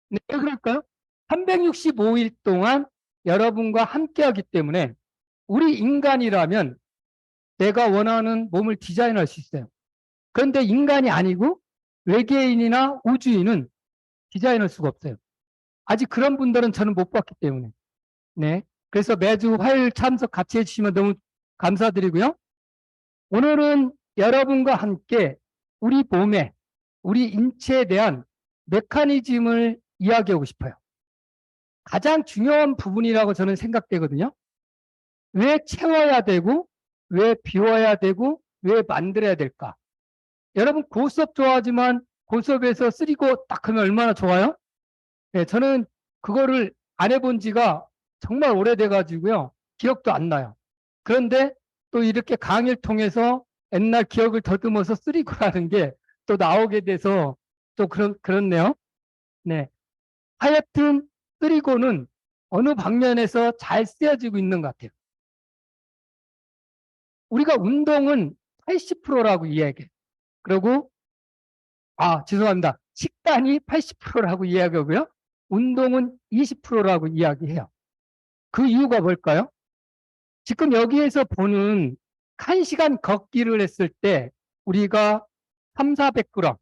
네, 왜 그럴까요? 365일 동안 여러분과 함께하기 때문에 우리 인간이라면 내가 원하는 몸을 디자인할 수 있어요. 그런데 인간이 아니고 외계인이나 우주인은 디자인할 수가 없어요. 아직 그런 분들은 저는 못 봤기 때문에. 네. 그래서 매주 화요일 참석 같이 해주시면 너무 감사드리고요. 오늘은 여러분과 함께 우리 몸에, 우리 인체에 대한 메커니즘을 이야기하고 싶어요. 가장 중요한 부분이라고 저는 생각되거든요. 왜 채워야 되고, 왜 비워야 되고, 왜 만들어야 될까? 여러분 고수업 좋아하지만 고수업에서 쓰리고 딱 하면 얼마나 좋아요? 네, 저는 그거를 안 해본 지가 정말 오래돼 가지고요. 기억도 안 나요. 그런데 또 이렇게 강의를 통해서 옛날 기억을 더듬어서 쓰리고라는 게 또 나오게 돼서 또 그렇네요. 네. 하여튼 쓰리고는 어느 방면에서 잘 쓰여지고 있는 것 같아요. 우리가 운동은 80%라고 이야기해요. 그리고 죄송합니다. 식단이 80%라고 이야기하고요. 운동은 20%라고 이야기해요. 그 이유가 뭘까요? 지금 여기에서 보는 1시간 걷기를 했을 때 우리가 3, 400g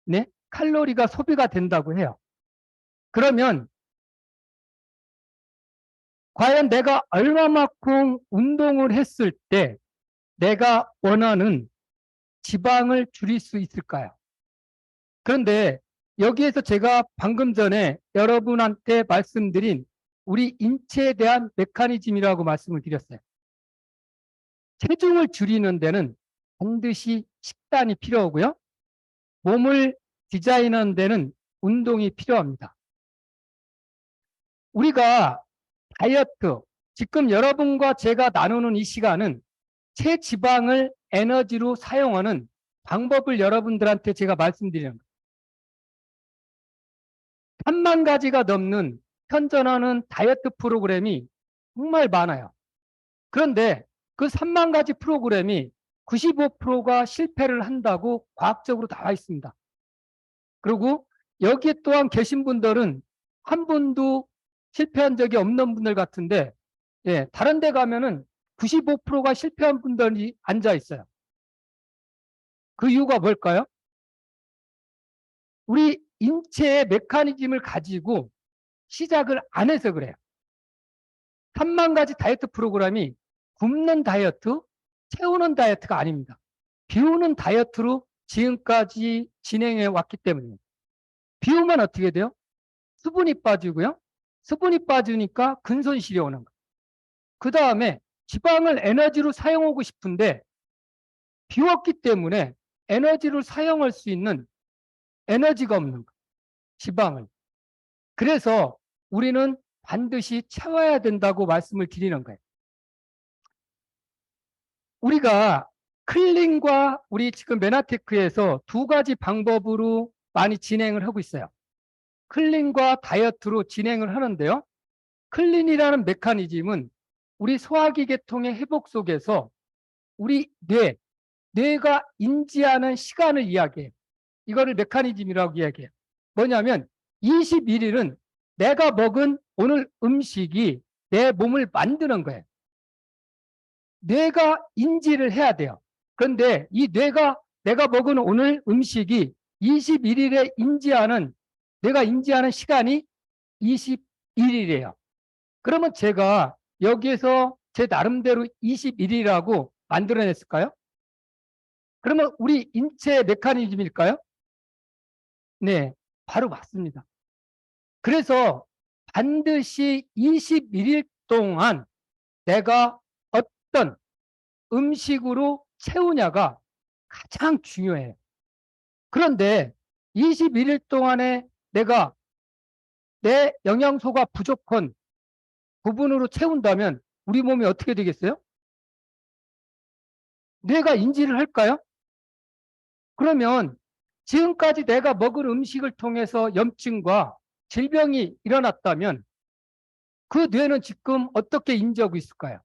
네? 칼로리가 소비가 된다고 해요. 그러면 과연 내가 얼마만큼 운동을 했을 때 내가 원하는 지방을 줄일 수 있을까요? 그런데 여기에서 제가 방금 전에 여러분한테 말씀드린 우리 인체에 대한 메커니즘이라고 말씀을 드렸어요. 체중을 줄이는 데는 반드시 식단이 필요하고요. 몸을 디자인하는 데는 운동이 필요합니다. 우리가 다이어트, 지금 여러분과 제가 나누는 이 시간은 체지방을 에너지로 사용하는 방법을 여러분들한테 제가 말씀드리는 거예요. 3만 가지가 넘는 현존하는 다이어트 프로그램이 정말 많아요. 그런데 그 3만 가지 프로그램이 95%가 실패를 한다고 과학적으로 나와 있습니다. 그리고 여기에 또한 계신 분들은 한 분도 실패한 적이 없는 분들 같은데, 예, 다른 데 가면은 95%가 실패한 분들이 앉아 있어요. 그 이유가 뭘까요? 우리 인체의 메커니즘을 가지고 시작을 안 해서 그래요. 3만 가지 다이어트 프로그램이 굶는 다이어트, 채우는 다이어트가 아닙니다. 비우는 다이어트로 지금까지 진행해 왔기 때문입니다. 비우면 어떻게 돼요? 수분이 빠지고요. 수분이 빠지니까 근손실이 오는 거예요. 그 다음에 지방을 에너지로 사용하고 싶은데 비웠기 때문에 에너지를 사용할 수 있는 에너지가 없는 거예요. 지방을. 그래서 우리는 반드시 채워야 된다고 말씀을 드리는 거예요. 우리가 클린과 우리 지금 메나테크에서 두 가지 방법으로 많이 진행을 하고 있어요. 클린과 다이어트로 진행을 하는데요. 클린이라는 메커니즘은 우리 소화기 계통의 회복 속에서 우리 뇌가 인지하는 시간을 이야기해요. 이거를 메커니즘이라고 이야기해요. 뭐냐면 21일은 내가 먹은 오늘 음식이 내 몸을 만드는 거예요. 뇌가 인지를 해야 돼요. 그런데 이 뇌가 내가 먹은 오늘 음식이 21일에 내가 인지하는 시간이 21일이에요. 그러면 제가 여기에서 제 나름대로 21일이라고 만들어냈을까요? 그러면 우리 인체 메커니즘일까요? 네, 바로 맞습니다. 그래서 반드시 21일 동안 내가 어떤 음식으로 채우냐가 가장 중요해요. 그런데 21일 동안에 내가 내 영양소가 부족한 부분으로 채운다면 우리 몸이 어떻게 되겠어요? 뇌가 인지를 할까요? 그러면 지금까지 내가 먹은 음식을 통해서 염증과 질병이 일어났다면 그 뇌는 지금 어떻게 인지하고 있을까요?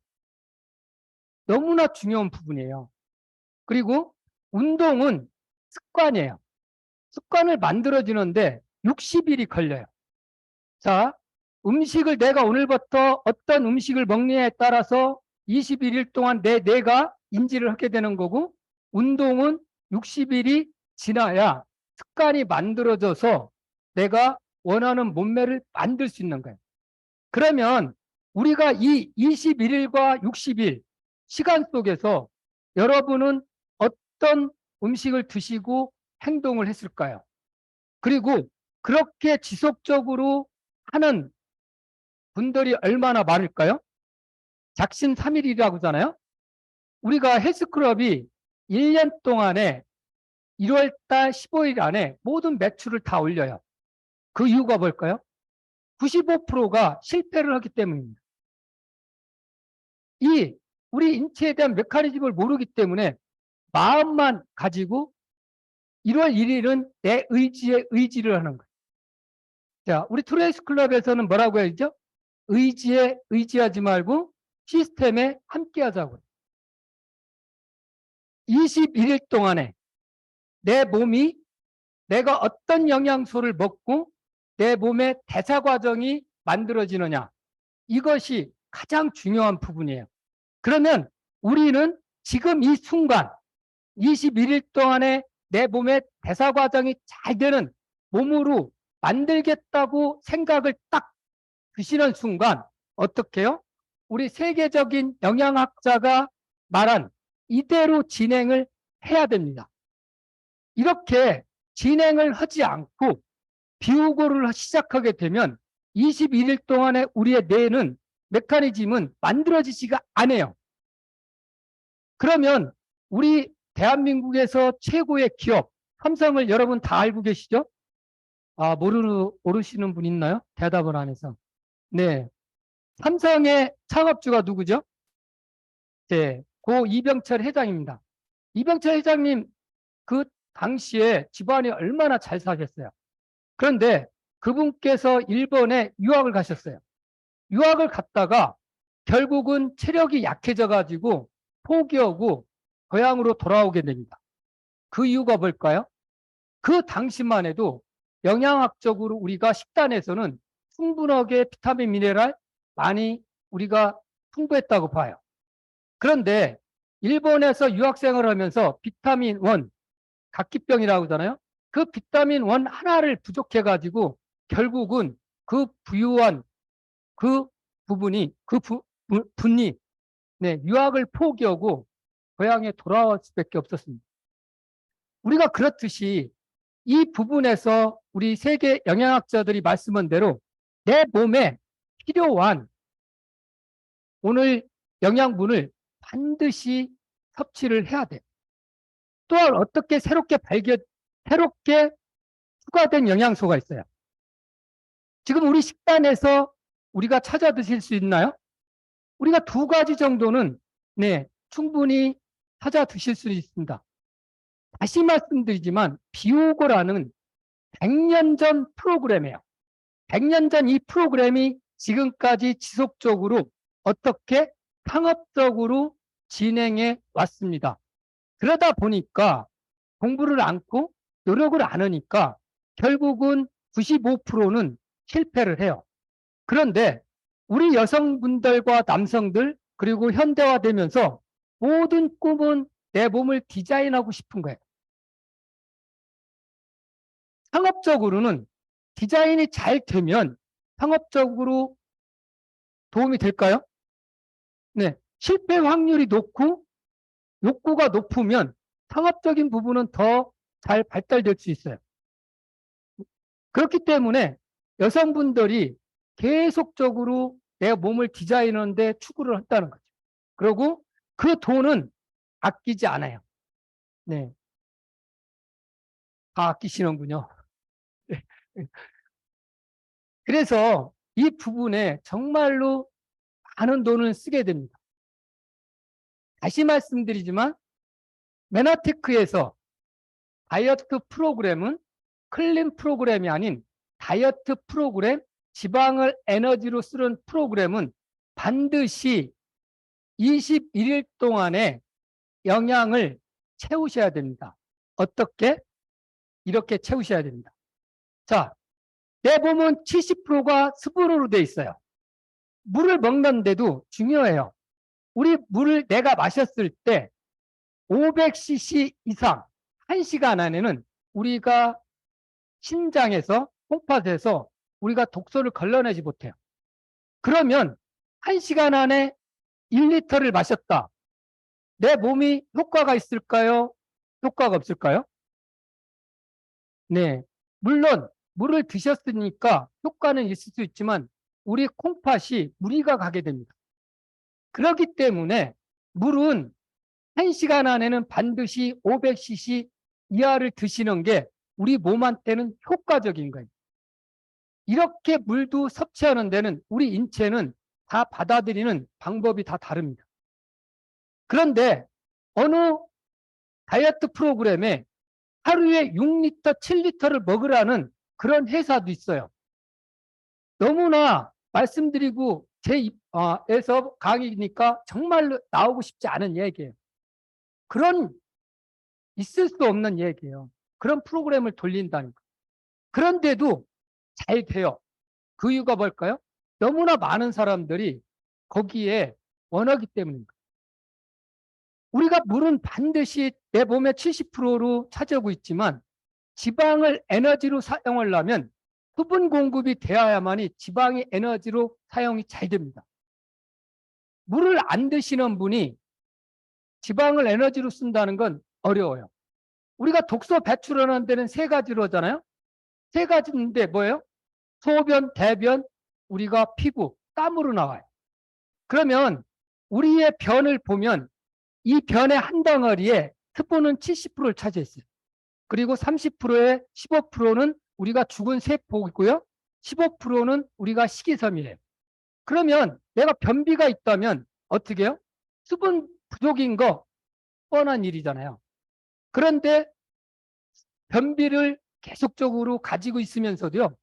너무나 중요한 부분이에요. 그리고 운동은 습관이에요. 습관을 만들어지는데 60일이 걸려요. 자, 음식을 내가 오늘부터 어떤 음식을 먹느냐에 따라서 21일 동안 내 뇌가 인지를 하게 되는 거고, 운동은 60일이 지나야 습관이 만들어져서 내가 원하는 몸매를 만들 수 있는 거예요. 그러면 우리가 이 21일과 60일 시간 속에서 여러분은 어떤 음식을 드시고 행동을 했을까요? 그리고 그렇게 지속적으로 하는 분들이 얼마나 많을까요? 작심삼일이라고 하잖아요. 우리가 헬스클럽이 1년 동안에 1월달 15일 안에 모든 매출을 다 올려요. 그 이유가 뭘까요? 95%가 실패를 하기 때문입니다. 우리 인체에 대한 메커니즘을 모르기 때문에 마음만 가지고 1월 1일은 내 의지에 의지를 하는 거예요. 자, 우리 트레이스 클럽에서는 뭐라고 해야죠? 의지에 의지하지 말고 시스템에 함께 하자고요. 21일 동안에 내 몸이 내가 어떤 영양소를 먹고 내 몸의 대사 과정이 만들어지느냐, 이것이 가장 중요한 부분이에요. 그러면 우리는 지금 이 순간 21일 동안에 내 몸의 대사 과정이 잘 되는 몸으로 만들겠다고 생각을 딱 드시는 순간 어떻게 해요? 우리 세계적인 영양학자가 말한 이대로 진행을 해야 됩니다. 이렇게 진행을 하지 않고 비우고를 시작하게 되면 21일 동안에 우리의 뇌는 메커니즘은 만들어지지가 않아요. 그러면 우리 대한민국에서 최고의 기업 삼성을 여러분 다 알고 계시죠? 아, 모르시는 분 있나요? 대답을 안 해서. 네. 삼성의 창업주가 누구죠? 네. 고 이병철 회장입니다. 이병철 회장님 그 당시에 집안이 얼마나 잘 사셨어요. 그런데 그분께서 일본에 유학을 가셨어요. 유학을 갔다가 결국은 체력이 약해져 가지고 포기하고 고향으로 돌아오게 됩니다. 그 이유가 뭘까요? 그 당시만 해도 영양학적으로 우리가 식단에서는 충분하게 비타민, 미네랄 많이 우리가 풍부했다고 봐요. 그런데 일본에서 유학생을 하면서 비타민 1, 각기병이라고 하잖아요. 그 비타민 1 하나를 부족해 가지고 결국은 그 부유한 그 부분이 분이 네, 유학을 포기하고 고향에 돌아올 수밖에 없었습니다. 우리가 그렇듯이 이 부분에서 우리 세계 영양학자들이 말씀한 대로 내 몸에 필요한 오늘 영양분을 반드시 섭취를 해야 돼. 또한 어떻게 새롭게 추가된 영양소가 있어요. 지금 우리 식단에서 우리가 찾아 드실 수 있나요? 우리가 2가지 정도는 네, 충분히 찾아 드실 수 있습니다. 다시 말씀드리지만 비오고라는 100년 전 프로그램이에요. 100년 전 이 프로그램이 지금까지 지속적으로 어떻게 상업적으로 진행해 왔습니다. 그러다 보니까 공부를 않고 노력을 안 하니까 결국은 95%는 실패를 해요. 그런데 우리 여성분들과 남성들 그리고 현대화되면서 모든 꿈은 내 몸을 디자인하고 싶은 거예요. 상업적으로는 디자인이 잘 되면 상업적으로 도움이 될까요? 네. 실패 확률이 높고 욕구가 높으면 상업적인 부분은 더 잘 발달될 수 있어요. 그렇기 때문에 여성분들이 계속적으로 내 몸을 디자인하는데 추구를 한다는 거죠. 그리고 그 돈은 아끼지 않아요. 네. 다 아끼시는군요. 그래서 이 부분에 정말로 많은 돈을 쓰게 됩니다. 다시 말씀드리지만 메나테크에서 다이어트 프로그램은 클린 프로그램이 아닌 다이어트 프로그램, 지방을 에너지로 쓰는 프로그램은 반드시 21일 동안에 영양을 채우셔야 됩니다. 어떻게? 이렇게 채우셔야 됩니다. 자, 내 몸은 70%가 수분으로 돼 있어요. 물을 먹는데도 중요해요. 우리 물을 내가 마셨을 때 500cc 이상 1시간 안에는 우리가 신장에서 콩팥에서 우리가 독소를 걸러내지 못해요. 그러면 1시간 안에 1리터를 마셨다. 내 몸이 효과가 있을까요? 효과가 없을까요? 네. 물론 물을 드셨으니까 효과는 있을 수 있지만 우리 콩팥이 무리가 가게 됩니다. 그렇기 때문에 물은 1시간 안에는 반드시 500cc 이하를 드시는 게 우리 몸한테는 효과적인 거예요. 이렇게 물도 섭취하는 데는 우리 인체는 다 받아들이는 방법이 다 다릅니다. 그런데 어느 다이어트 프로그램에 하루에 6리터, 7리터를 먹으라는 그런 회사도 있어요. 너무나 말씀드리고 제 입에서 강의니까 정말로 나오고 싶지 않은 얘기예요. 그런 있을 수 없는 얘기예요. 그런 프로그램을 돌린다니까. 그런데도 잘 돼요. 그 이유가 뭘까요? 너무나 많은 사람들이 거기에 원하기 때문입니다. 우리가 물은 반드시 내 몸의 70%로 차지하고 있지만 지방을 에너지로 사용하려면 수분 공급이 되어야만이 지방이 에너지로 사용이 잘 됩니다. 물을 안 드시는 분이 지방을 에너지로 쓴다는 건 어려워요. 우리가 독소 배출하는 데는 세 가지로 하잖아요. 세 가지인데 뭐예요? 소변, 대변, 우리가 피부, 땀으로 나와요. 그러면 우리의 변을 보면 이 변의 한 덩어리에 수분은 70%를 차지했어요. 그리고 30%에 15%는 우리가 죽은 세포이고요. 15%는 우리가 식이섬유예요. 그러면 내가 변비가 있다면 어떻게 해요? 수분 부족인 거 뻔한 일이잖아요. 그런데 변비를 계속적으로 가지고 있으면서도요.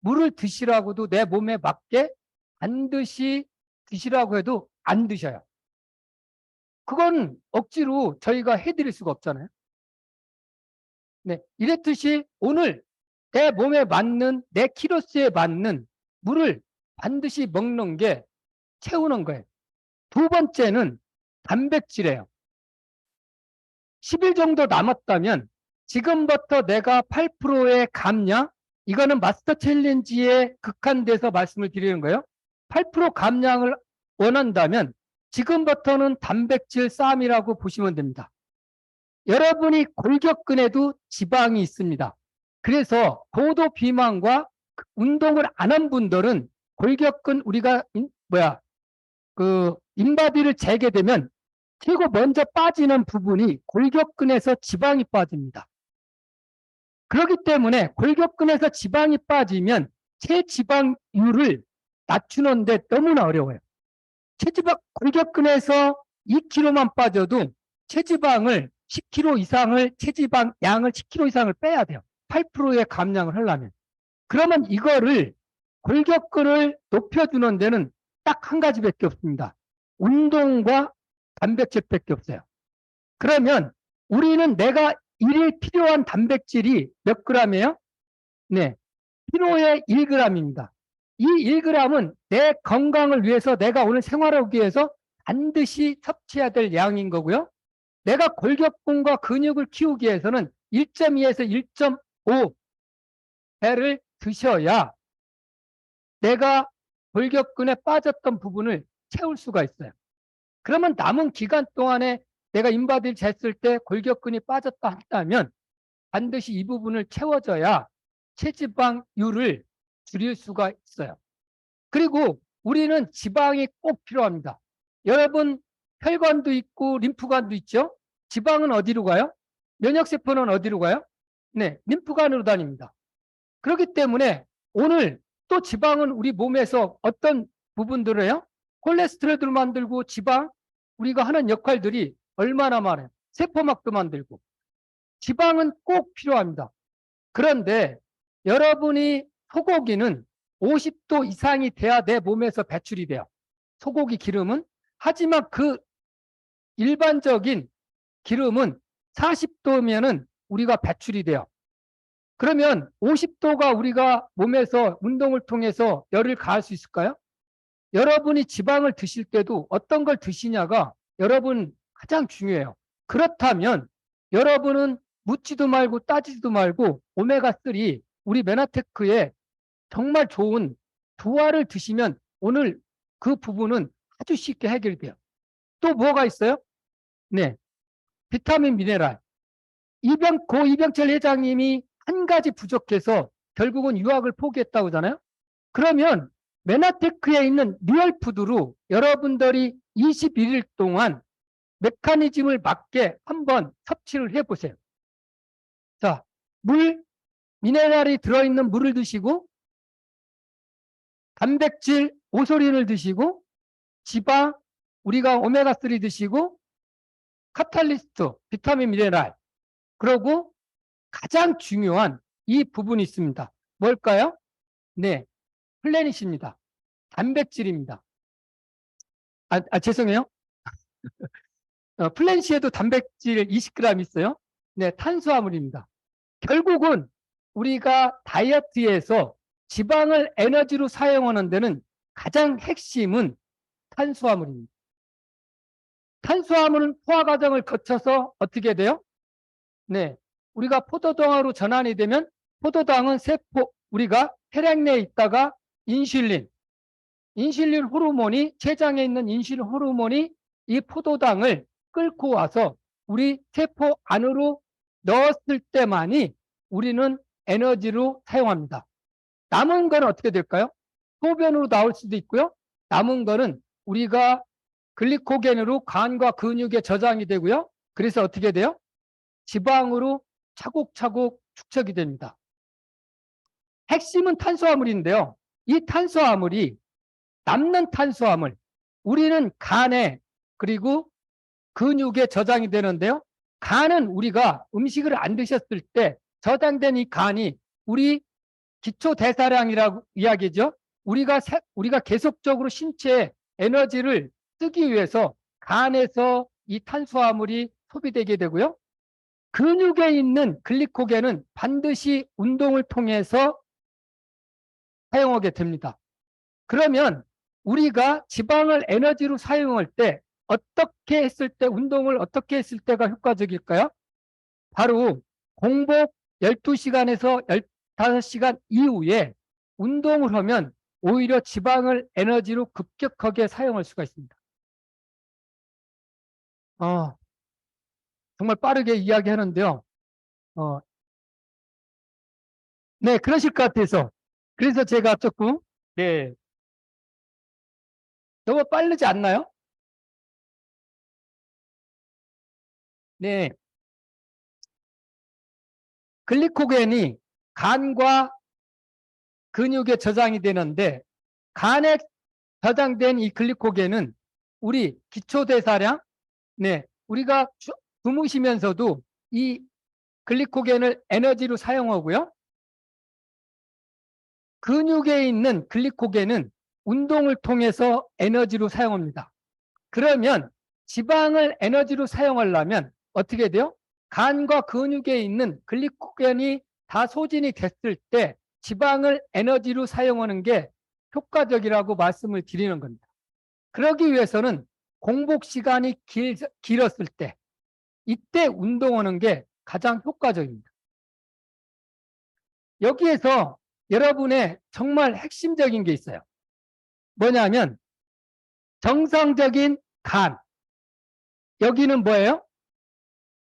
물을 드시라고도 내 몸에 맞게 반드시 드시라고 해도 안 드셔요. 그건 억지로 저희가 해드릴 수가 없잖아요. 네, 이랬듯이 오늘 내 몸에 맞는 내 키로수에 맞는 물을 반드시 먹는 게 채우는 거예요. 두 번째는 단백질이에요. 10일 정도 남았다면 지금부터 내가 8%의 감량, 이거는 마스터 챌린지에 극한돼서 말씀을 드리는 거예요. 8% 감량을 원한다면 지금부터는 단백질 싸움이라고 보시면 됩니다. 여러분이 골격근에도 지방이 있습니다. 그래서 고도 비만과 운동을 안 한 분들은 골격근 우리가 인바디를 재게 되면 최고 먼저 빠지는 부분이 골격근에서 지방이 빠집니다. 그렇기 때문에 골격근에서 지방이 빠지면 체지방률을 낮추는데 너무나 어려워요. 골격근에서 2kg만 빠져도 체지방을 10kg 이상을 체지방 양을 10kg 이상을 빼야 돼요. 8%의 감량을 하려면. 그러면 이거를 골격근을 높여주는 데는 딱 한 가지밖에 없습니다. 운동과 단백질밖에 없어요. 그러면 우리는 내가 일일 필요한 단백질이 몇 g이에요? 네, 필요의 1g입니다. 이 1g은 내 건강을 위해서 내가 오늘 생활하기 위해서 반드시 섭취해야 될 양인 거고요. 내가 골격근과 근육을 키우기 위해서는 1.2에서 1.5 배를 드셔야 내가 골격근에 빠졌던 부분을 채울 수가 있어요. 그러면 남은 기간 동안에 내가 인바디를 쟀을 때 골격근이 빠졌다 한다면 반드시 이 부분을 채워줘야 체지방률을 줄일 수가 있어요. 그리고 우리는 지방이 꼭 필요합니다. 여러분 혈관도 있고 림프관도 있죠. 지방은 어디로 가요? 면역세포는 어디로 가요? 네, 림프관으로 다닙니다. 그렇기 때문에 오늘 또 지방은 우리 몸에서 어떤 부분들을 해요? 콜레스테롤을 만들고 지방, 우리가 하는 역할들이 얼마나 많아요. 세포막도 만들고. 지방은 꼭 필요합니다. 그런데 여러분이 소고기는 50도 이상이 돼야 내 몸에서 배출이 돼요. 소고기 기름은. 하지만 그 일반적인 기름은 40도면은 우리가 배출이 돼요. 그러면 50도가 우리가 몸에서 운동을 통해서 열을 가할 수 있을까요? 여러분이 지방을 드실 때도 어떤 걸 드시냐가 여러분 가장 중요해요. 그렇다면 여러분은 묻지도 말고 따지지도 말고 오메가3 우리 메나테크에 정말 좋은 두알을 드시면 오늘 그 부분은 아주 쉽게 해결돼요. 또 뭐가 있어요? 네, 비타민 미네랄. 고 이병철 회장님이 한 가지 부족해서 결국은 유학을 포기했다고 하잖아요. 그러면 메나테크에 있는 리얼푸드로 여러분들이 21일 동안 메커니즘을 맞게 한번 섭취를 해보세요. 자, 물, 미네랄이 들어있는 물을 드시고 단백질, 오소린을 드시고 지방, 우리가 오메가3 드시고 카탈리스트, 비타민 미네랄, 그리고 가장 중요한 이 부분이 있습니다. 뭘까요? 네, 플래닛입니다. 단백질입니다. 죄송해요. 플래닛에도 단백질 20g 있어요. 네, 탄수화물입니다. 결국은 우리가 다이어트에서 지방을 에너지로 사용하는 데는 가장 핵심은 탄수화물입니다. 탄수화물은 포화 과정을 거쳐서 어떻게 돼요? 네, 우리가 포도당으로 전환이 되면 포도당은 세포, 우리가 혈액 내에 있다가 인슐린 호르몬이 췌장에 있는 인슐린 호르몬이 이 포도당을 끌고 와서 우리 세포 안으로 넣었을 때만이 우리는 에너지로 사용합니다. 남은 거는 어떻게 될까요? 소변으로 나올 수도 있고요. 남은 거는 우리가 글리코겐으로 간과 근육에 저장이 되고요. 그래서 어떻게 돼요? 지방으로 차곡차곡 축적이 됩니다. 핵심은 탄수화물인데요. 이 탄수화물이 남는 탄수화물, 우리는 간에 그리고 근육에 저장이 되는데요. 간은 우리가 음식을 안 드셨을 때 저장된 이 간이 우리 기초대사량이라고 이야기죠. 우리가 계속적으로 신체에 에너지를 쓰기 위해서 간에서 이 탄수화물이 소비되게 되고요. 근육에 있는 글리코겐은 반드시 운동을 통해서 사용하게 됩니다. 그러면 우리가 지방을 에너지로 사용할 때 어떻게 했을 때, 운동을 어떻게 했을 때가 효과적일까요? 바로 공복 12시간에서 15시간 이후에 운동을 하면 오히려 지방을 에너지로 급격하게 사용할 수가 있습니다. 정말 빠르게 이야기하는데요. 네, 그러실 것 같아서. 그래서 제가 조금, 네, 너무 빠르지 않나요? 네, 글리코겐이 간과 근육에 저장이 되는데 간에 저장된 이 글리코겐은 우리 기초대사량, 네, 우리가 주무시면서도 이 글리코겐을 에너지로 사용하고요. 근육에 있는 글리코겐은 운동을 통해서 에너지로 사용합니다. 그러면 지방을 에너지로 사용하려면 어떻게 돼요? 간과 근육에 있는 글리코겐이 다 소진이 됐을 때 지방을 에너지로 사용하는 게 효과적이라고 말씀을 드리는 겁니다. 그러기 위해서는 공복 시간이 길었을 때 이때 운동하는 게 가장 효과적입니다. 여기에서 여러분의 정말 핵심적인 게 있어요. 뭐냐면 정상적인 간. 여기는 뭐예요?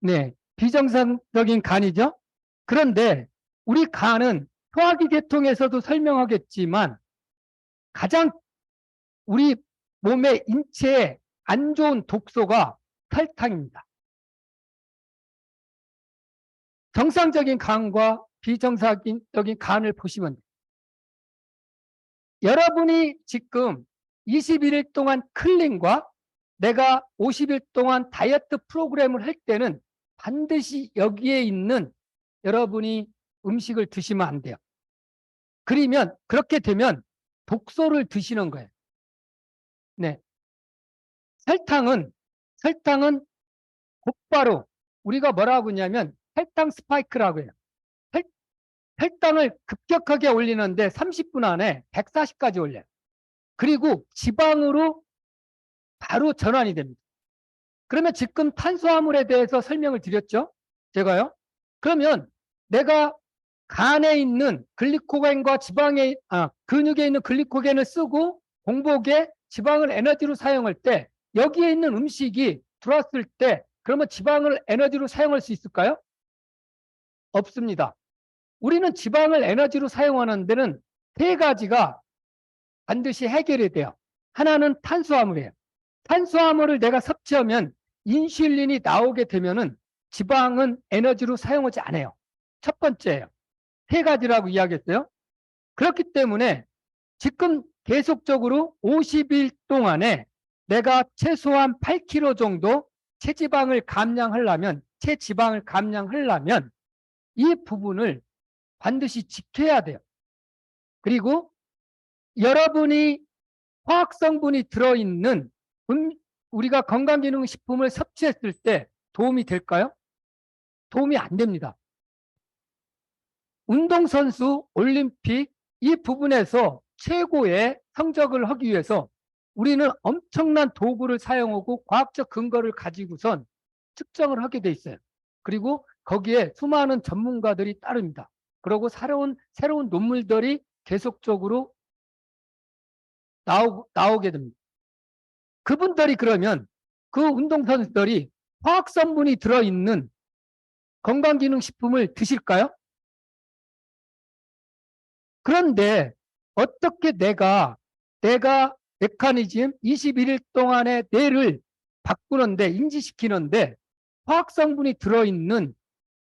네, 비정상적인 간이죠. 그런데 우리 간은 소화기 계통에서도 설명하겠지만 가장 우리 몸의 인체에 안 좋은 독소가 설탕입니다. 정상적인 간과 비정상적인 간을 보시면 돼요. 여러분이 지금 21일 동안 클린과 내가 50일 동안 다이어트 프로그램을 할 때는 반드시 여기에 있는 여러분이 음식을 드시면 안 돼요. 그렇게 되면 독소를 드시는 거예요. 네. 설탕은 곧바로 우리가 뭐라고 하냐면 설탕 스파이크라고 해요. 혈당을 급격하게 올리는데 30분 안에 140까지 올려요. 그리고 지방으로 바로 전환이 됩니다. 그러면 지금 탄수화물에 대해서 설명을 드렸죠? 제가요. 그러면 내가 간에 있는 글리코겐과 근육에 있는 글리코겐을 쓰고 공복에 지방을 에너지로 사용할 때 여기에 있는 음식이 들어왔을 때 그러면 지방을 에너지로 사용할 수 있을까요? 없습니다. 우리는 지방을 에너지로 사용하는 데는 세 가지가 반드시 해결이 돼요. 하나는 탄수화물이에요. 탄수화물을 내가 섭취하면 인슐린이 나오게 되면은 지방은 에너지로 사용하지 않아요. 첫 번째예요. 세 가지라고 이야기했어요. 그렇기 때문에 지금 계속적으로 50일 동안에 내가 최소한 8kg 정도 체지방을 감량하려면 이 부분을 반드시 지켜야 돼요. 그리고 여러분이 화학성분이 들어있는 우리가 건강기능식품을 섭취했을 때 도움이 될까요? 도움이 안 됩니다. 운동선수, 올림픽 이 부분에서 최고의 성적을 하기 위해서 우리는 엄청난 도구를 사용하고 과학적 근거를 가지고선 측정을 하게 돼 있어요. 그리고 거기에 수많은 전문가들이 따릅니다. 그리고 새로운 논문들이 계속적으로 나오게 됩니다. 그분들이 그러면 그 운동선수들이 화학성분이 들어있는 건강기능식품을 드실까요? 그런데 어떻게 내가 메커니즘 21일 동안의 뇌를 바꾸는데 인지시키는데 화학성분이 들어있는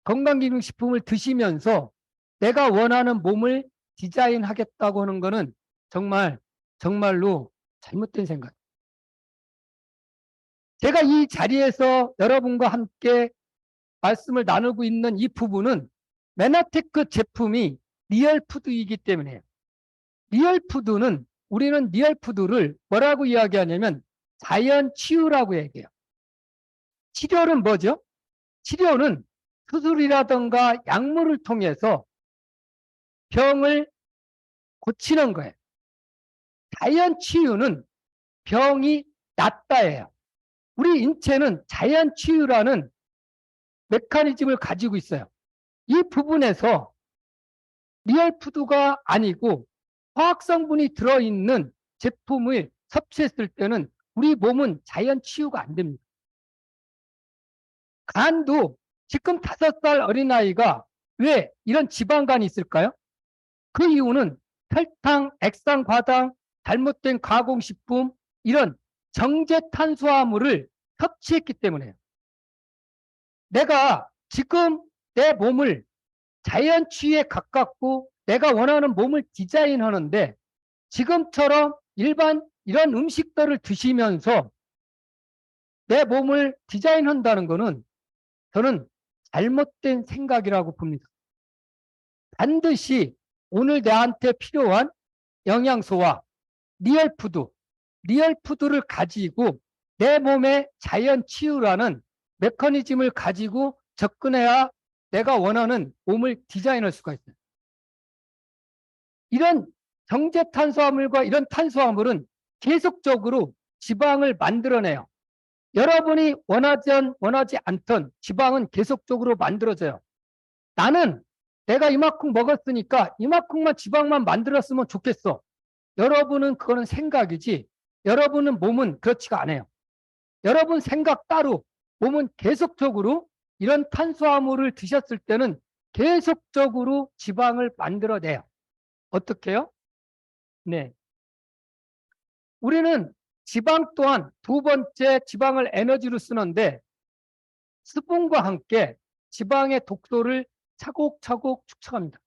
건강기능식품을 드시면서 내가 원하는 몸을 디자인하겠다고 하는 것은 정말로 잘못된 생각. 제가 이 자리에서 여러분과 함께 말씀을 나누고 있는 이 부분은 메나테크 제품이 리얼푸드이기 때문에 우리는 리얼푸드를 뭐라고 이야기하냐면 자연치유라고 얘기해요. 치료는 뭐죠? 치료는 수술이라든가 약물을 통해서 병을 고치는 거예요. 자연치유는 병이 낫다예요. 우리 인체는 자연치유라는 메커니즘을 가지고 있어요. 이 부분에서 리얼푸드가 아니고 화학성분이 들어있는 제품을 섭취했을 때는 우리 몸은 자연치유가 안 됩니다. 간도 지금 5살 어린아이가 왜 이런 지방간이 있을까요? 그 이유는 설탕, 액상과당, 잘못된 가공식품 이런 정제 탄수화물을 섭취했기 때문에요. 내가 지금 내 몸을 자연치유에 가깝고 내가 원하는 몸을 디자인하는데 지금처럼 일반 이런 음식들을 드시면서 내 몸을 디자인한다는 것은 저는 잘못된 생각이라고 봅니다. 반드시 오늘 나한테 필요한 영양소와 리얼푸드를 가지고 내 몸의 자연치유라는 메커니즘을 가지고 접근해야 내가 원하는 몸을 디자인할 수가 있어요. 이런 정제탄수화물과 이런 탄수화물은 계속적으로 지방을 만들어내요. 여러분이 원하지 않던 지방은 계속적으로 만들어져요. 나는 내가 이만큼 먹었으니까 이만큼만 지방만 만들었으면 좋겠어. 여러분은 그거는 생각이지 여러분은 몸은 그렇지가 않아요. 여러분 생각 따로 몸은 계속적으로 이런 탄수화물을 드셨을 때는 계속적으로 지방을 만들어내요. 어떻게 해요? 네. 우리는 지방 또한 두 번째 지방을 에너지로 쓰는데 수분과 함께 지방의 독소를 차곡차곡 축적합니다.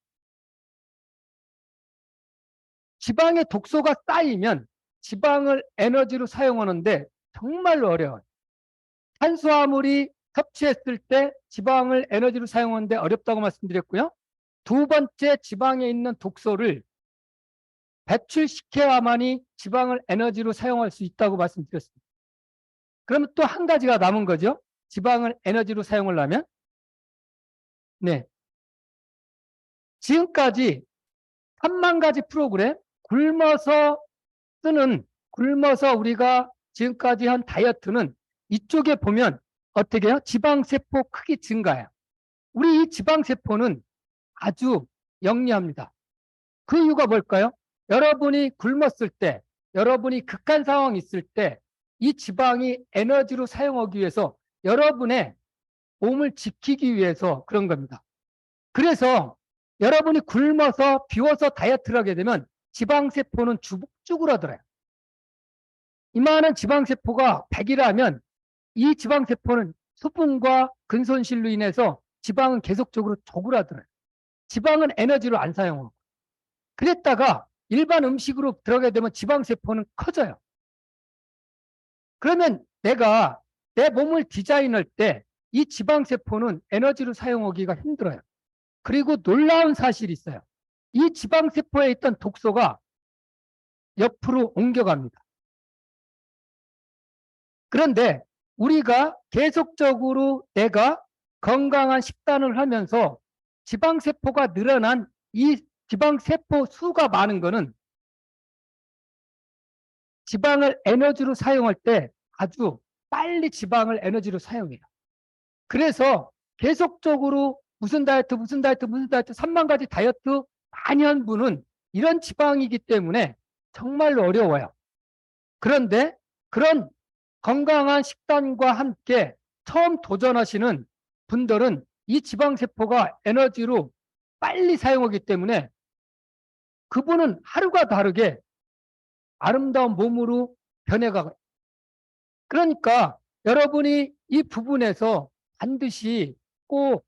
지방의 독소가 쌓이면 지방을 에너지로 사용하는데 정말로 어려워요. 탄수화물이 섭취했을 때 지방을 에너지로 사용하는데 어렵다고 말씀드렸고요. 두 번째 지방에 있는 독소를 배출시켜야만이 지방을 에너지로 사용할 수 있다고 말씀드렸습니다. 그러면 또 한 가지가 남은 거죠. 지방을 에너지로 사용하려면 네, 지금까지 3만 가지 프로그램 굶어서 우리가 지금까지 한 다이어트는 이쪽에 보면 어떻게 해요? 지방세포 크기 증가해요. 우리 이 지방세포는 아주 영리합니다. 그 이유가 뭘까요? 여러분이 굶었을 때, 여러분이 극한 상황이 있을 때 이 지방이 에너지로 사용하기 위해서 여러분의 몸을 지키기 위해서 그런 겁니다. 그래서 여러분이 굶어서 비워서 다이어트를 하게 되면 지방세포는 쭈그러들어요. 이만한 지방세포가 100이라면 이 지방세포는 수분과 근손실로 인해서 지방은 계속적으로 쪼그라들어요. 지방은 에너지로 안 사용하고. 그랬다가 일반 음식으로 들어가게 되면 지방세포는 커져요. 그러면 내가 내 몸을 디자인할 때 이 지방세포는 에너지로 사용하기가 힘들어요. 그리고 놀라운 사실이 있어요. 이 지방세포에 있던 독소가 옆으로 옮겨갑니다. 그런데 우리가 계속적으로 내가 건강한 식단을 하면서 지방세포가 늘어난 이 지방세포 수가 많은 거는 지방을 에너지로 사용할 때 아주 빨리 지방을 에너지로 사용해요. 그래서 계속적으로 무슨 다이어트 3만 가지 다이어트 많이 한 분은 이런 지방이기 때문에 정말로 어려워요. 그런데 그런 건강한 식단과 함께 처음 도전하시는 분들은 이 지방세포가 에너지로 빨리 사용하기 때문에 그분은 하루가 다르게 아름다운 몸으로 변해가요. 그러니까 여러분이 이 부분에서 반드시 꼭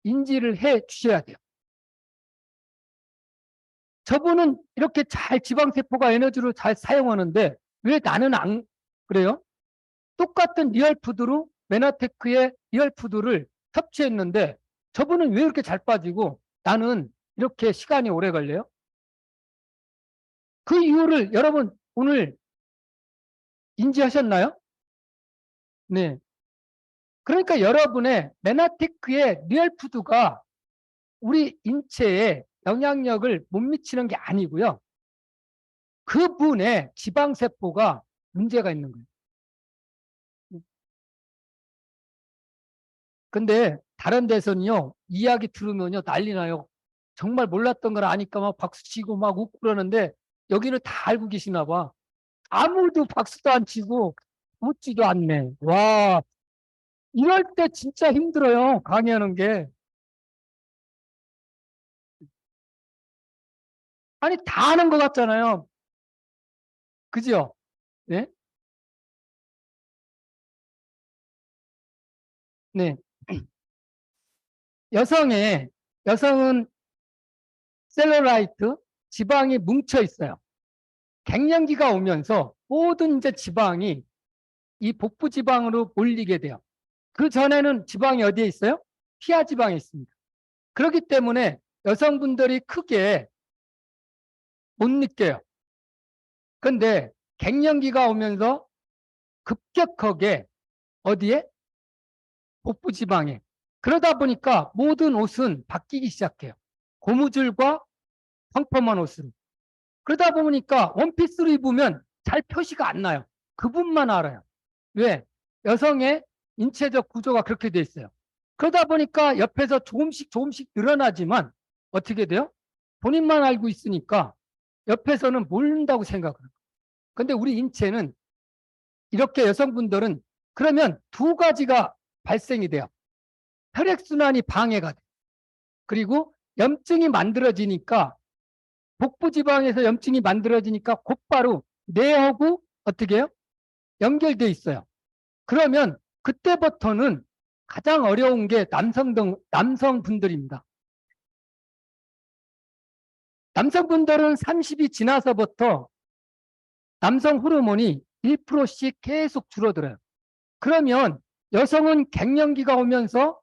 인지를 해 주셔야 돼요. 저분은 이렇게 잘 지방세포가 에너지로 잘 사용하는데 왜 나는 안 그래요? 똑같은 리얼푸드로 메나테크의 리얼푸드를 섭취했는데 저분은 왜 이렇게 잘 빠지고 나는 이렇게 시간이 오래 걸려요? 그 이유를 여러분 오늘 인지하셨나요? 네. 그러니까 여러분의 메나테크의 리얼푸드가 우리 인체에 영향력을 못 미치는 게 아니고요. 그분의 지방세포가 문제가 있는 거예요. 근데 다른 데서는요, 이야기 들으면요, 난리 나요. 정말 몰랐던 걸 아니까 막 박수치고 막 웃고 그러는데 여기는 다 알고 계시나 봐. 아무도 박수도 안 치고 웃지도 않네. 와, 이럴 때 진짜 힘들어요. 강의하는 게. 아니, 다 아는 것 같잖아요. 그죠? 네? 네. 여성은 셀룰라이트, 지방이 뭉쳐 있어요. 갱년기가 오면서 모든 이제 지방이 이 복부 지방으로 몰리게 돼요. 그 전에는 지방이 어디에 있어요? 피하 지방에 있습니다. 그렇기 때문에 여성분들이 크게 못 느껴요. 그런데 갱년기가 오면서 급격하게 어디에? 복부 지방에. 그러다 보니까 모든 옷은 바뀌기 시작해요. 고무줄과 펑퍼만 옷으로. 그러다 보니까 원피스를 입으면 잘 표시가 안 나요. 그분만 알아요. 왜? 여성의 인체적 구조가 그렇게 돼 있어요. 그러다 보니까 옆에서 조금씩 늘어나지만 어떻게 돼요? 본인만 알고 있으니까 옆에서는 모른다고 생각을 해요. 근데 우리 인체는 이렇게 여성분들은 그러면 두 가지가 발생이 돼요. 혈액순환이 방해가 돼요. 그리고 염증이 만들어지니까 복부 지방에서 염증이 만들어지니까 곧바로 뇌하고 어떻게 해요? 연결돼 있어요. 그러면 그때부터는 가장 어려운 게 남성분들입니다. 남성분들은 30이 지나서부터 남성 호르몬이 1%씩 계속 줄어들어요. 그러면 여성은 갱년기가 오면서